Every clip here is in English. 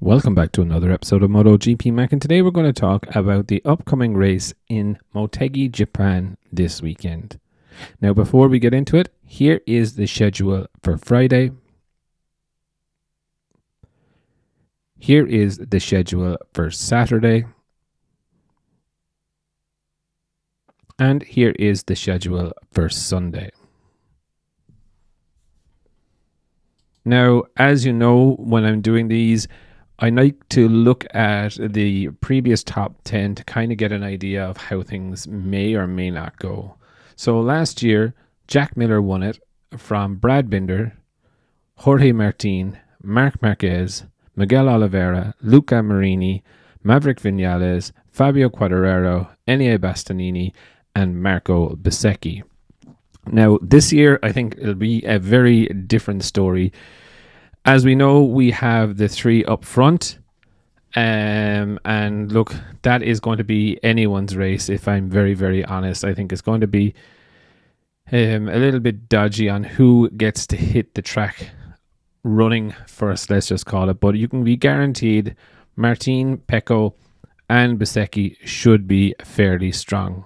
Welcome back to another episode of Motogp Mac, and today we're going to talk about the upcoming race in Motegi, Japan this weekend. Now, before we get into it, here is the schedule for Friday. Here is the schedule for Saturday. And here is the schedule for Sunday. Now, as you know, when I'm doing these, I like to look at the previous top 10 to kind of get an idea of how things may or may not go. So last year, Jack Miller won it from Brad Binder, Jorge Martin, Marc Marquez, Miguel Oliveira, Luca Marini, Maverick Vinales, Fabio Quartararo, Enea Bastianini, and Marco Bezzecchi. Now, this year, I think it'll be a very different story. As we know, we have the three up front. And look, that is going to be anyone's race, if I'm very, very honest. I think it's going to be a little bit dodgy on who gets to hit the track running first, let's just call it. But you can be guaranteed Martin, Pecco, and Bezzecchi should be fairly strong.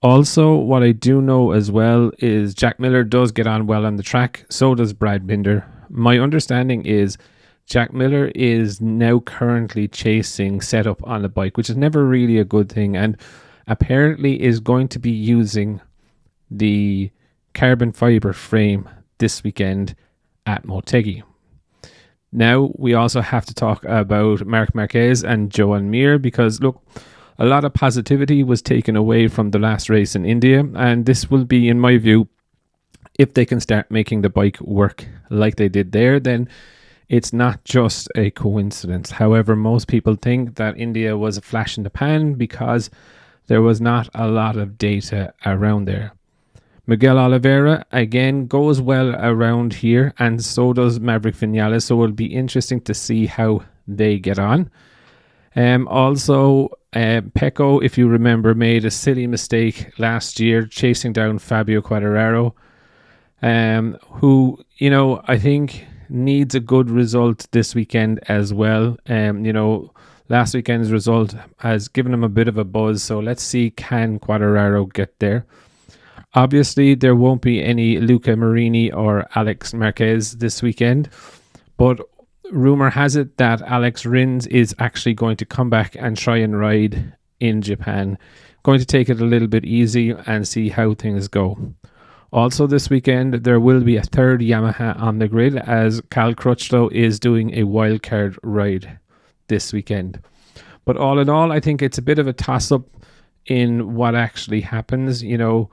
Also, what I do know as well is Jack Miller does get on well on the track. So does Brad Binder. My understanding is Jack Miller is now currently chasing setup on the bike, which is never really a good thing, and apparently is going to be using the carbon fiber frame this weekend at Motegi. Now, we also have to talk about Marc Marquez and Joan Mir, because look, a lot of positivity was taken away from the last race in India, and this will be, in my view, if they can start making the bike work like they did there, then it's not just a coincidence. However, most people think that India was a flash in the pan because there was not a lot of data around there. Miguel Oliveira, again, goes well around here, and so does Maverick Vinales, so it'll be interesting to see how they get on. Also, Pecco, if you remember, made a silly mistake last year chasing down Fabio Quartararo, who, I think needs a good result this weekend as well. Last weekend's result has given him a bit of a buzz, so let's see, can Quartararo get there? Obviously, there won't be any Luca Marini or Alex Marquez this weekend, but rumor has it that Alex Rins is actually going to come back and try and ride in Japan. Going to take it a little bit easy and see how things go. Also this weekend, there will be a third Yamaha on the grid, as Cal Crutchlow is doing a wildcard ride this weekend. But all in all, I think it's a bit of a toss-up in what actually happens. It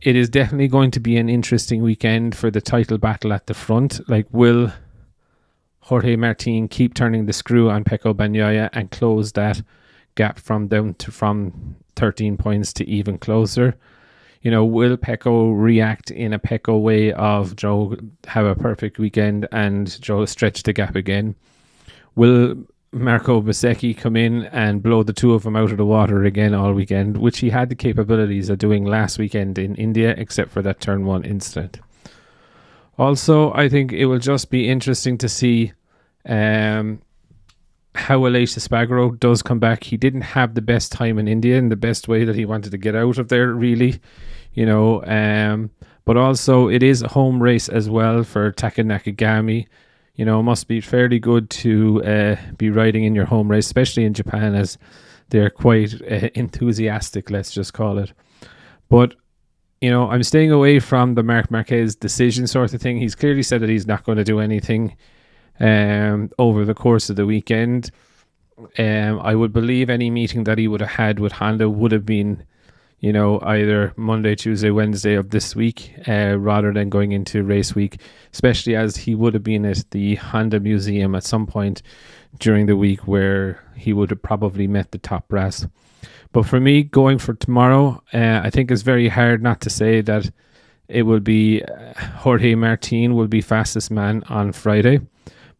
is definitely going to be an interesting weekend for the title battle at the front. Like, will Jorge Martin keep turning the screw on Pecco Bagnaia and close that gap from 13 points to even closer? Will Pecco react in a Pecco way of Joe have a perfect weekend and Joe stretch the gap again? Will Marco Bezzecchi come in and blow the two of them out of the water again all weekend, which he had the capabilities of doing last weekend in India, except for that turn one incident? Also, I think it will just be interesting to see how Aleix Espargaro does come back. He didn't have the best time in India in the best way that he wanted to get out of there, really. But also it is a home race as well for Taka Nakagami. It must be fairly good to be riding in your home race, especially in Japan, as they're quite enthusiastic, let's just call it. But, I'm staying away from the Marc Marquez decision sort of thing. He's clearly said that he's not going to do anything over the course of the weekend. I would believe any meeting that he would have had with Honda would have been, either Monday, Tuesday, Wednesday of this week, rather than going into race week, especially as he would have been at the Honda Museum at some point during the week where he would have probably met the top brass. But for me, going for tomorrow, I think it's very hard not to say that it will be Jorge Martin will be fastest man on Friday.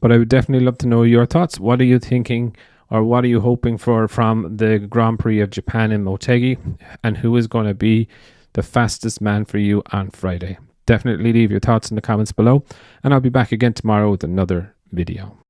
But I would definitely love to know your thoughts. What are you thinking, or what are you hoping for from the Grand Prix of Japan in Motegi? And who is going to be the fastest man for you on Friday? Definitely leave your thoughts in the comments below. And I'll be back again tomorrow with another video.